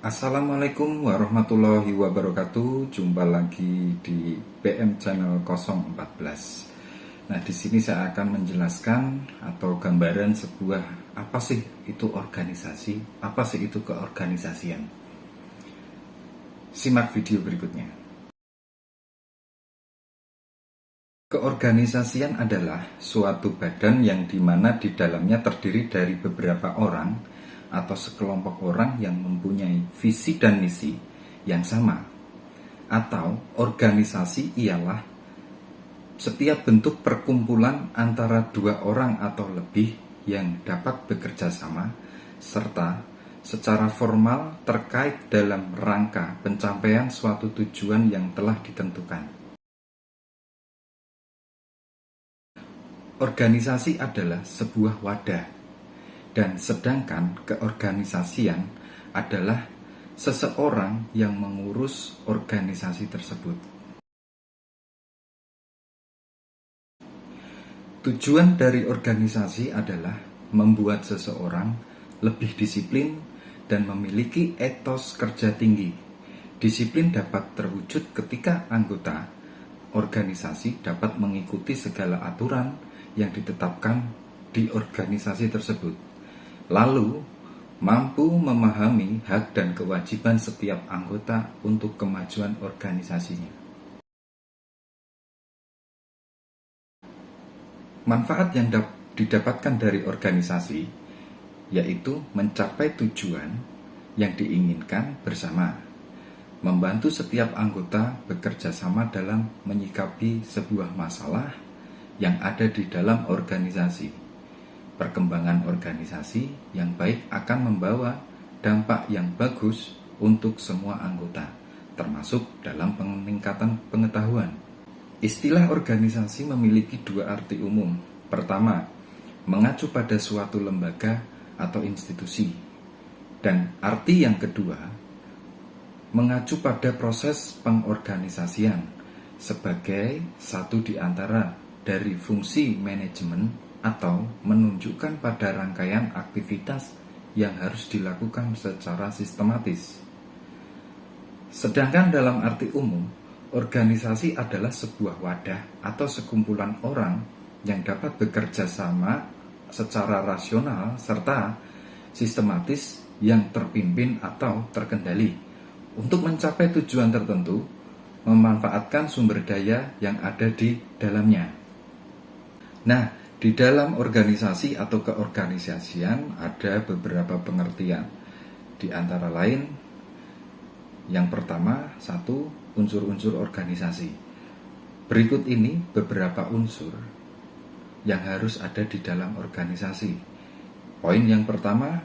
Assalamualaikum warahmatullahi wabarakatuh. Jumpa lagi di BM Channel 014. Nah, di sini saya akan menjelaskan atau gambaran sebuah apa sih itu organisasi, apa sih itu keorganisasian. Simak video berikutnya. Keorganisasian adalah suatu badan yang dimana di dalamnya terdiri dari beberapa orang atau sekelompok orang yang mempunyai visi dan misi yang sama. Atau organisasi ialah setiap bentuk perkumpulan antara dua orang atau lebih yang dapat bekerja sama serta secara formal terkait dalam rangka pencapaian suatu tujuan yang telah ditentukan. Organisasi adalah sebuah wadah, dan sedangkan keorganisasian adalah seseorang yang mengurus organisasi tersebut. Tujuan dari organisasi adalah membuat seseorang lebih disiplin dan memiliki etos kerja tinggi. Disiplin dapat terwujud ketika anggota organisasi dapat mengikuti segala aturan yang ditetapkan di organisasi tersebut, lalu mampu memahami hak dan kewajiban setiap anggota untuk kemajuan organisasinya. Manfaat yang didapatkan dari organisasi yaitu mencapai tujuan yang diinginkan bersama, membantu setiap anggota bekerja sama dalam menyikapi sebuah masalah yang ada di dalam organisasi. Perkembangan organisasi yang baik akan membawa dampak yang bagus untuk semua anggota, termasuk dalam peningkatan pengetahuan. Istilah organisasi memiliki dua arti umum. Pertama, mengacu pada suatu lembaga atau institusi. Dan arti yang kedua, mengacu pada proses pengorganisasian sebagai satu di antara dari fungsi manajemen atau menunjukkan pada rangkaian aktivitas yang harus dilakukan secara sistematis. Sedangkan dalam arti umum, organisasi adalah sebuah wadah atau sekumpulan orang yang dapat bekerja sama secara rasional serta sistematis yang terpimpin atau terkendali untuk mencapai tujuan tertentu, memanfaatkan sumber daya yang ada di dalamnya. Nah, di dalam organisasi atau keorganisasian ada beberapa pengertian. Di antara lain, yang pertama, satu, unsur-unsur organisasi. Berikut ini beberapa unsur yang harus ada di dalam organisasi. Poin yang pertama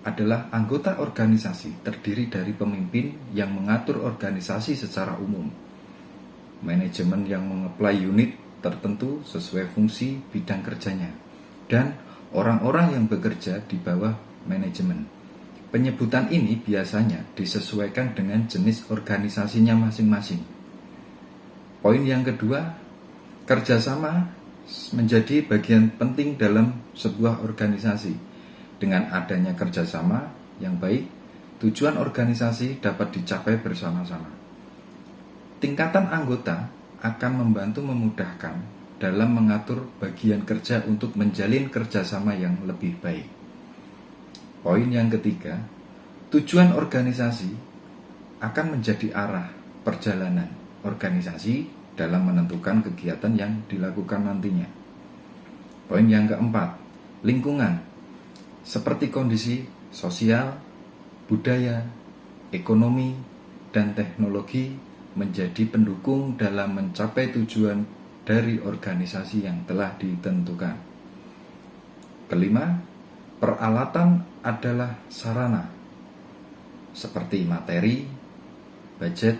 adalah anggota organisasi terdiri dari pemimpin yang mengatur organisasi secara umum, manajemen yang mengeplai unit tertentu sesuai fungsi bidang kerjanya, dan orang-orang yang bekerja di bawah manajemen. Penyebutan ini biasanya disesuaikan dengan jenis organisasinya masing-masing. Poin yang kedua, kerjasama menjadi bagian penting dalam sebuah organisasi. Dengan adanya kerjasama yang baik, tujuan organisasi dapat dicapai bersama-sama. Tingkatan anggota akan membantu memudahkan dalam mengatur bagian kerja untuk menjalin kerjasama yang lebih baik. Poin yang ketiga, tujuan organisasi akan menjadi arah perjalanan organisasi dalam menentukan kegiatan yang dilakukan nantinya. Poin yang keempat, lingkungan seperti kondisi sosial, budaya, ekonomi, dan teknologi menjadi pendukung dalam mencapai tujuan dari organisasi yang telah ditentukan. Kelima, peralatan adalah sarana seperti materi, budget,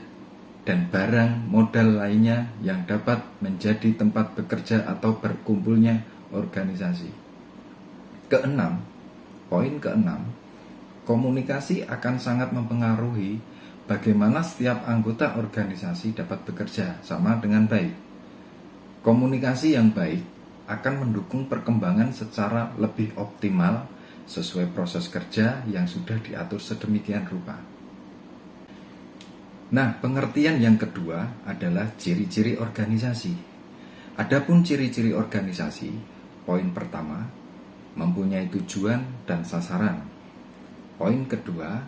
dan barang modal lainnya yang dapat menjadi tempat bekerja atau berkumpulnya organisasi. Keenam, poin keenam, komunikasi akan sangat mempengaruhi bagaimana setiap anggota organisasi dapat bekerja sama dengan baik. Komunikasi yang baik akan mendukung perkembangan secara lebih optimal sesuai proses kerja yang sudah diatur sedemikian rupa. Nah, pengertian yang kedua adalah ciri-ciri organisasi. Adapun ciri-ciri organisasi, poin pertama, mempunyai tujuan dan sasaran. Poin kedua,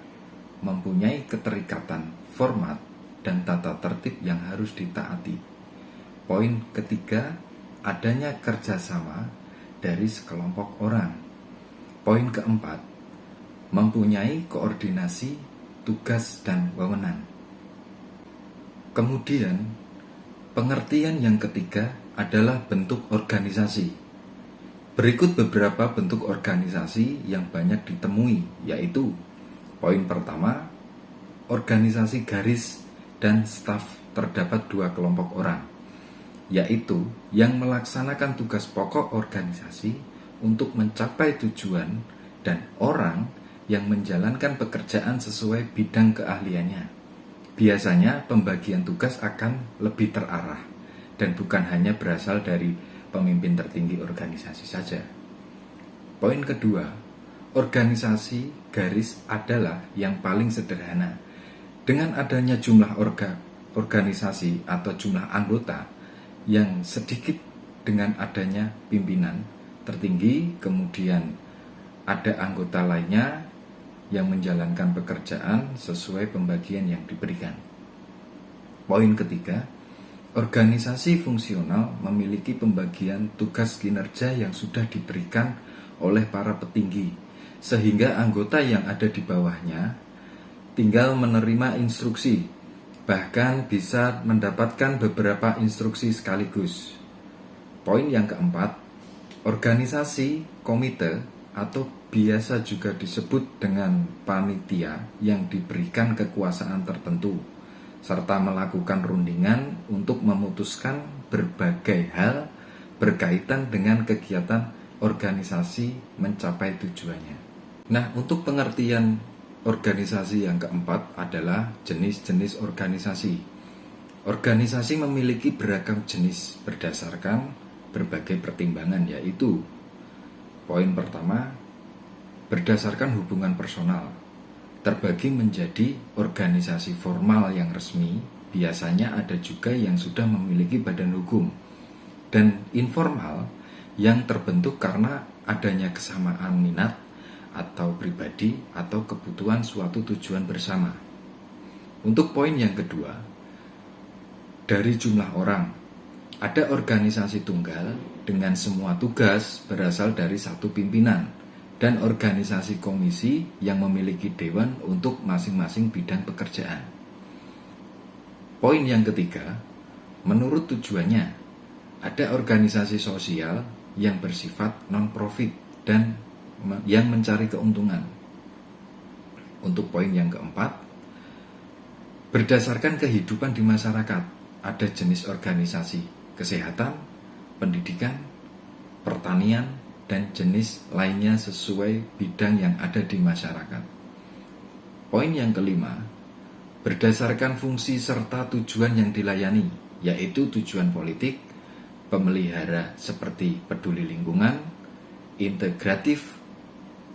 mempunyai keterikatan format dan tata tertib yang harus ditaati. Poin ketiga, adanya kerjasama dari sekelompok orang. Poin keempat, mempunyai koordinasi tugas dan wewenang. Kemudian, pengertian yang ketiga adalah bentuk organisasi. Berikut beberapa bentuk organisasi yang banyak ditemui, yaitu poin pertama, organisasi garis dan staf terdapat 2 kelompok orang, yaitu yang melaksanakan tugas pokok organisasi untuk mencapai tujuan dan orang yang menjalankan pekerjaan sesuai bidang keahliannya. Biasanya pembagian tugas akan lebih terarah dan bukan hanya berasal dari pemimpin tertinggi organisasi saja. Poin kedua, organisasi garis adalah yang paling sederhana. Dengan adanya jumlah organisasi atau jumlah anggota yang sedikit dengan adanya pimpinan tertinggi, kemudian ada anggota lainnya yang menjalankan pekerjaan sesuai pembagian yang diberikan. Poin ketiga, organisasi fungsional memiliki pembagian tugas kinerja yang sudah diberikan oleh para petinggi, sehingga anggota yang ada di bawahnya tinggal menerima instruksi, bahkan bisa mendapatkan beberapa instruksi sekaligus. Poin yang keempat, organisasi komite atau biasa juga disebut dengan panitia yang diberikan kekuasaan tertentu, serta melakukan rundingan untuk memutuskan berbagai hal berkaitan dengan kegiatan organisasi mencapai tujuannya. Nah, untuk pengertian organisasi yang keempat adalah jenis-jenis organisasi. Organisasi memiliki beragam jenis berdasarkan berbagai pertimbangan, yaitu poin pertama, berdasarkan hubungan personal, terbagi menjadi organisasi formal yang resmi, biasanya ada juga yang sudah memiliki badan hukum, dan informal yang terbentuk karena adanya kesamaan minat atau pribadi atau kebutuhan suatu tujuan bersama. Untuk poin yang kedua, dari jumlah orang, ada organisasi tunggal dengan semua tugas berasal dari satu pimpinan, dan organisasi komisi yang memiliki dewan untuk masing-masing bidang pekerjaan. Poin yang ketiga, menurut tujuannya, ada organisasi sosial yang bersifat non-profit dan yang mencari keuntungan. Untuk poin yang keempat, berdasarkan kehidupan di masyarakat, ada jenis organisasi kesehatan, pendidikan, pertanian, dan jenis lainnya sesuai bidang yang ada di masyarakat. Poin yang kelima, berdasarkan fungsi serta tujuan yang dilayani, yaitu tujuan politik, pemelihara seperti peduli lingkungan, integratif,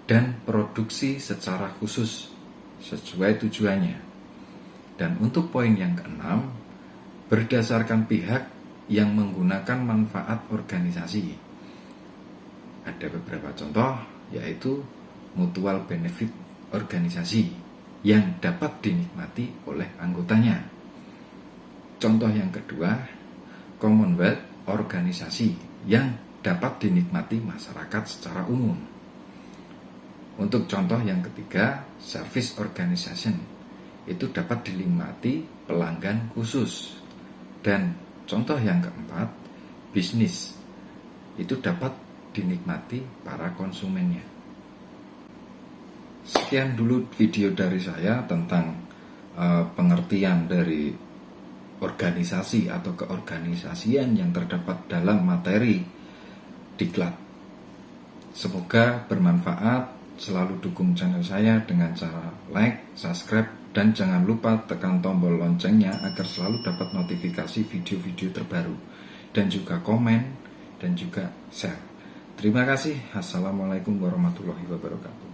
dan produksi secara khusus sesuai tujuannya. Dan untuk poin yang keenam, berdasarkan pihak yang menggunakan manfaat organisasi. Ada beberapa contoh, yaitu mutual benefit organisasi yang dapat dinikmati oleh anggotanya. Contoh yang kedua, commonwealth organisasi yang dapat dinikmati masyarakat secara umum. Untuk contoh yang ketiga, service organization, itu dapat dinikmati pelanggan khusus. Dan contoh yang keempat, bisnis, itu dapat dinikmati para konsumennya. Sekian dulu video dari saya tentang pengertian dari organisasi atau keorganisasian yang terdapat dalam materi diklat. Semoga bermanfaat. Selalu dukung channel saya dengan cara like, subscribe, dan jangan lupa tekan tombol loncengnya agar selalu dapat notifikasi video-video terbaru, dan juga komen dan juga share. Terima kasih. Assalamualaikum warahmatullahi wabarakatuh.